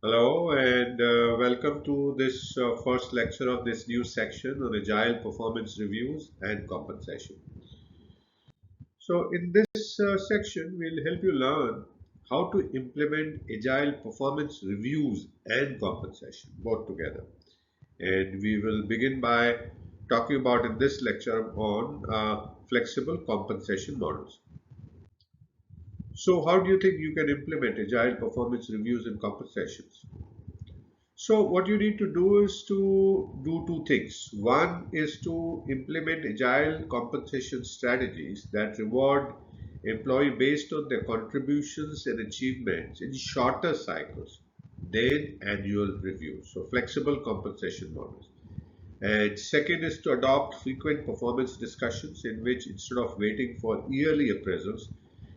Hello and welcome to this first lecture of this new section on Agile performance reviews and compensation. So in this section, we'll help you learn how to implement Agile performance reviews and compensation both together. And we will begin by talking about in this lecture on flexible compensation models. So how do you think you can implement Agile performance reviews and compensations? So what you need to do is to do two things. One is to implement agile compensation strategies that reward employee based on their contributions and achievements in shorter cycles than annual reviews. So flexible compensation models. And second is to adopt frequent performance discussions in which instead of waiting for yearly appraisals,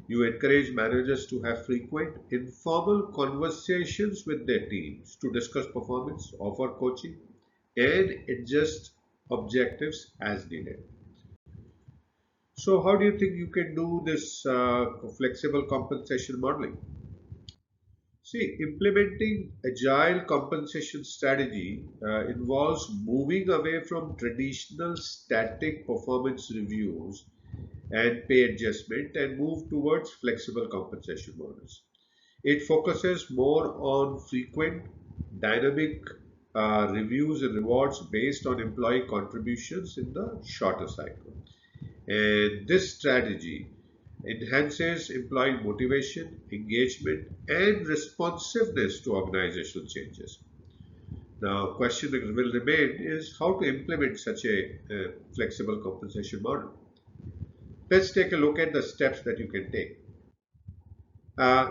you encourage managers to have frequent informal conversations with their teams to discuss performance, offer coaching, and adjust objectives as needed. So, how do you think you can do this flexible compensation modeling? See, implementing agile compensation strategy involves moving away from traditional static performance reviews and pay adjustment and move towards flexible compensation models. It focuses more on frequent, dynamic reviews and rewards based on employee contributions in the shorter cycle. And this strategy enhances employee motivation, engagement, and responsiveness to organizational changes. Now, question that will remain is how to implement such a flexible compensation model. Let's take a look at the steps that you can take.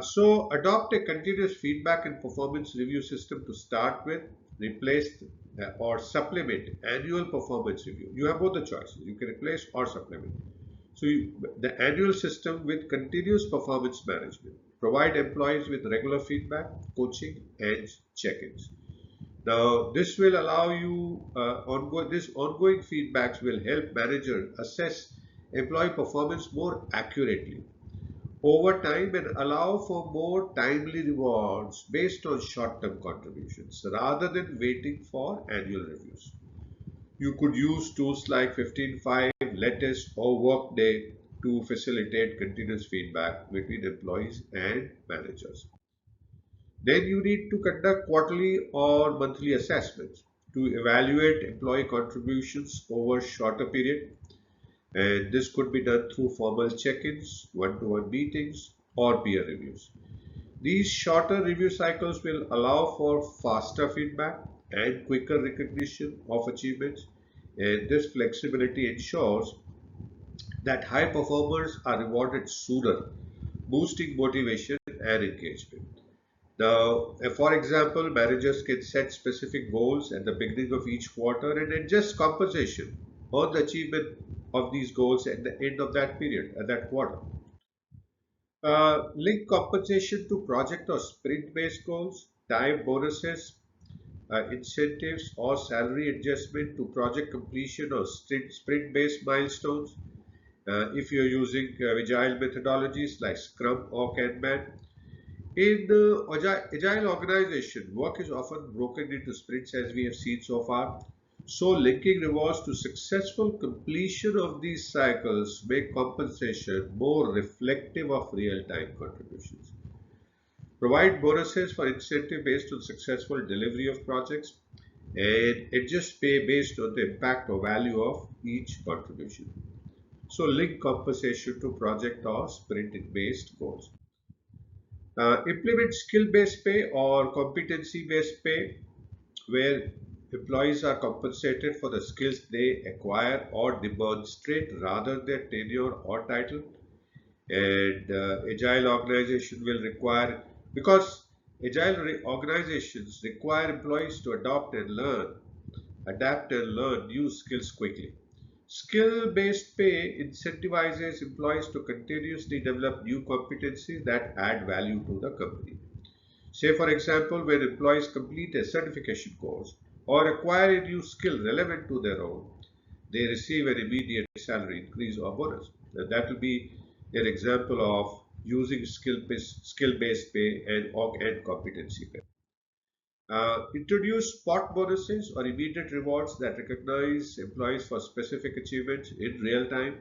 So adopt a continuous feedback and performance review system to start with, replace or supplement annual performance review. You have both the choices. You can replace or supplement. So the annual system with continuous performance management. Provide employees with regular feedback, coaching, and check-ins. Now, this will allow you this ongoing feedbacks will help manager assess employee performance more accurately over time and allow for more timely rewards based on short-term contributions rather than waiting for annual reviews. You could use tools like 15.5, Lattice, or Workday to facilitate continuous feedback between employees and managers. Then you need to conduct quarterly or monthly assessments to evaluate employee contributions over shorter period, and this could be done through formal check-ins, one-to-one meetings, or peer reviews. These shorter review cycles will allow for faster feedback and quicker recognition of achievements, and this flexibility ensures that high performers are rewarded sooner, boosting motivation and engagement. Now, for example, managers can set specific goals at the beginning of each quarter and adjust compensation on the achievement of these goals at the end of that period, at that quarter. Link compensation to project or sprint-based goals, time bonuses, incentives, or salary adjustment to project completion or sprint-based milestones. If you're using agile methodologies like Scrum or Kanban, in agile organization, work is often broken into sprints as we have seen so far. So linking rewards to successful completion of these cycles make compensation more reflective of real-time contributions. Provide bonuses for incentive based on successful delivery of projects and adjust pay based on the impact or value of each contribution. So link compensation to project or sprint-based goals. Implement skill-based pay or competency-based pay where employees are compensated for the skills they acquire or demonstrate rather than tenure or title. And agile organization will require, because organizations require employees to adapt and learn new skills quickly. Skill-based pay incentivizes employees to continuously develop new competencies that add value to the company. Say, for example, when employees complete a certification course or acquire a new skill relevant to their role, they receive an immediate salary increase or bonus. And that will be an example of using skill-based pay and competency pay. Introduce spot bonuses or immediate rewards that recognize employees for specific achievements in real time.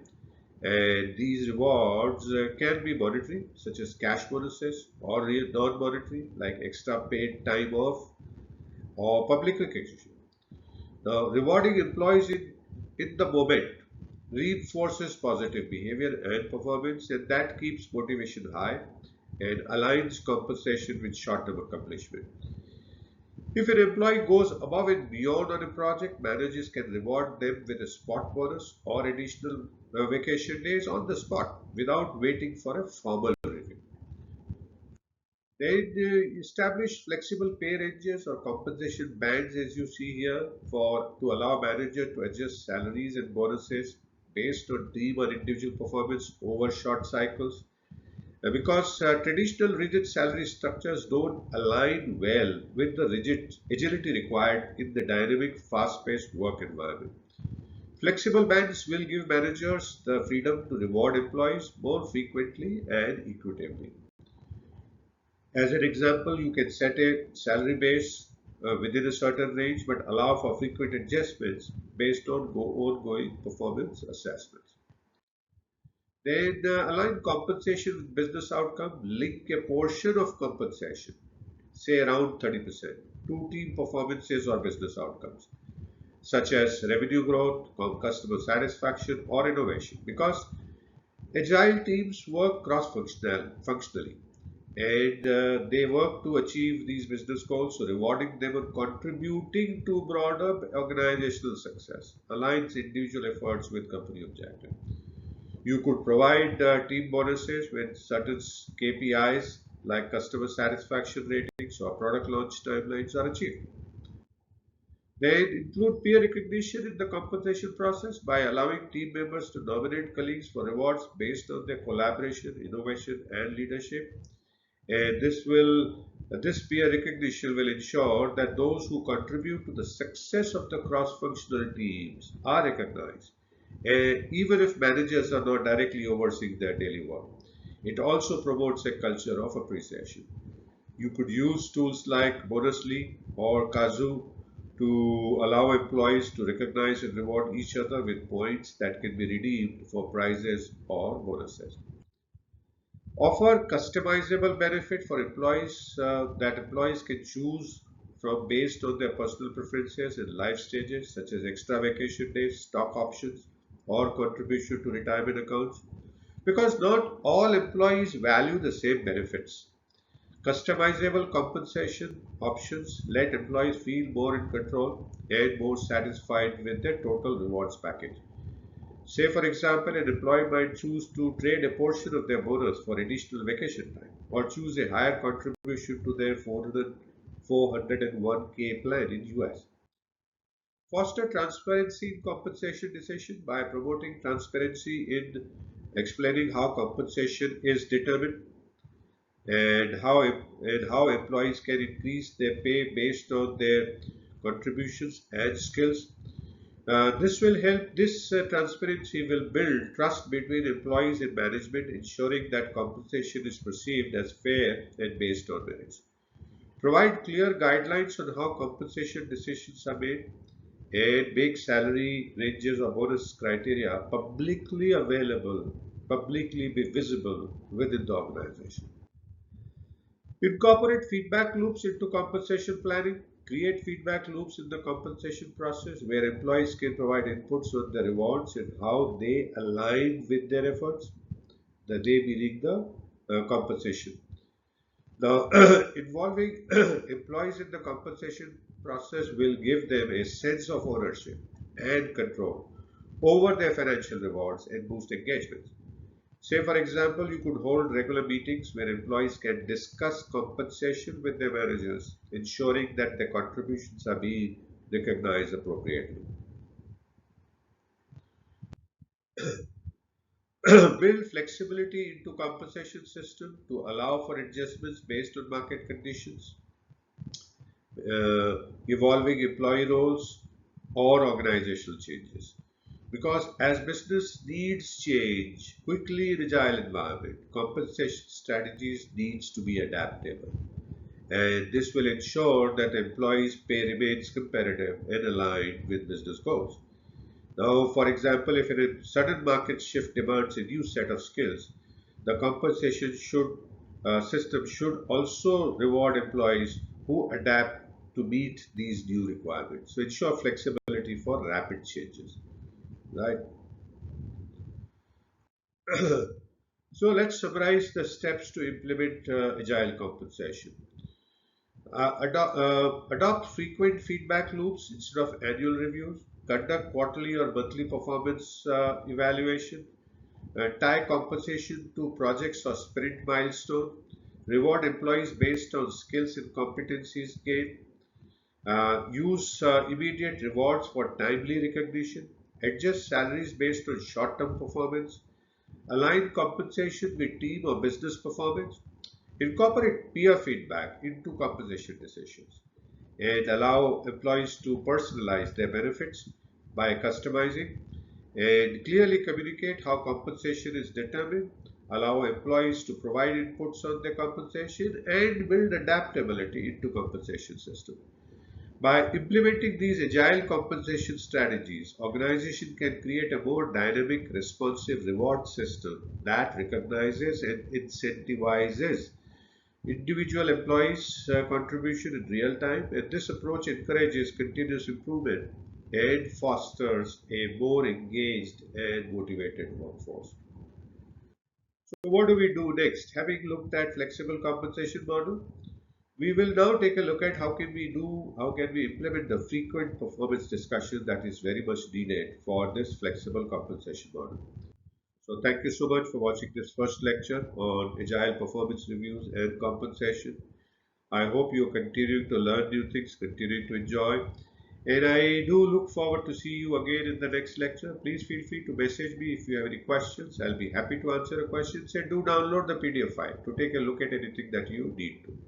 And these rewards can be monetary, such as cash bonuses, or non-monetary, like extra paid time off or public recognition. Now, rewarding employees in the moment reinforces positive behavior and performance, and that keeps motivation high and aligns compensation with short-term accomplishment. If an employee goes above and beyond on a project, managers can reward them with a spot bonus or additional vacation days on the spot without waiting for a formal review. They establish flexible pay ranges or compensation bands, as you see here, for to allow manager to adjust salaries and bonuses based on team or individual performance over short cycles. Because traditional rigid salary structures don't align well with the rigid agility required in the dynamic, fast-paced work environment. Flexible bands will give managers the freedom to reward employees more frequently and equitably. As an example, you can set a salary base within a certain range but allow for frequent adjustments based on ongoing performance assessments. Then align compensation with business outcome, link a portion of compensation, say around 30%, to team performances or business outcomes, such as revenue growth, customer satisfaction, or innovation. Because agile teams work functionally and they work to achieve these business goals, so rewarding them and contributing to broader organizational success aligns individual efforts with company objectives. You could provide team bonuses when certain KPIs like customer satisfaction ratings or product launch timelines are achieved. They include peer recognition in the compensation process by allowing team members to nominate colleagues for rewards based on their collaboration, innovation, and leadership. And this peer recognition will ensure that those who contribute to the success of the cross-functional teams are recognized, and even if managers are not directly overseeing their daily work. It also promotes a culture of appreciation. You could use tools like Bonusly or Kazoo to allow employees to recognize and reward each other with points that can be redeemed for prizes or bonuses. Offer customizable benefit for employees that employees can choose from based on their personal preferences and life stages, such as extra vacation days, stock options, or contribution to retirement accounts. Because not all employees value the same benefits. Customizable compensation options let employees feel more in control and more satisfied with their total rewards package. Say, for example, an employee might choose to trade a portion of their bonus for additional vacation time or choose a higher contribution to their 401k plan in US. Foster transparency in compensation decision by promoting transparency in explaining how compensation is determined and how employees can increase their pay based on their contributions and skills. This transparency will build trust between employees and management, ensuring that compensation is perceived as fair and based on merits. Provide clear guidelines on how compensation decisions are made and make salary ranges or bonus criteria publicly be visible within the organization. Incorporate feedback loops into compensation planning. Create feedback loops in the compensation process where employees can provide inputs on the rewards and how they align with their efforts, the day meaning the compensation. Now, involving employees in the compensation process will give them a sense of ownership and control over their financial rewards and boost engagement. Say, for example, you could hold regular meetings where employees can discuss compensation with their managers, ensuring that their contributions are being recognized appropriately. Build flexibility into compensation system to allow for adjustments based on market conditions, evolving employee roles, or organizational changes. Because as business needs change quickly in agile environment, compensation strategies needs to be adaptable. And this will ensure that employees' pay remains competitive and aligned with business goals. Now, for example, if a sudden market shift demands a new set of skills, the compensation system should also reward employees who adapt to meet these new requirements. So ensure flexibility for rapid changes. Right. So let's summarize the steps to implement agile compensation. Adopt frequent feedback loops instead of annual reviews. Conduct quarterly or monthly performance evaluation. Tie compensation to projects or sprint milestone. Reward employees based on skills and competencies gained. Use immediate rewards for timely recognition. Adjust salaries based on short-term performance. Align compensation with team or business performance. Incorporate peer feedback into compensation decisions and allow employees to personalize their benefits by customizing and clearly communicate how compensation is determined, allow employees to provide inputs on their compensation and build adaptability into compensation system. By implementing these agile compensation strategies, organization can create a more dynamic, responsive reward system that recognizes and incentivizes individual employees' contribution in real time, and this approach encourages continuous improvement and fosters a more engaged and motivated workforce. So, what do we do next? Having looked at flexible compensation model, we will now take a look at how can we implement the frequent performance discussion that is very much needed for this flexible compensation model. So thank you so much for watching this first lecture on agile performance reviews and compensation. I hope you continue to learn new things, continue to enjoy. And I do look forward to see you again in the next lecture. Please feel free to message me if you have any questions. I'll be happy to answer your questions and do download the PDF file to take a look at anything that you need to.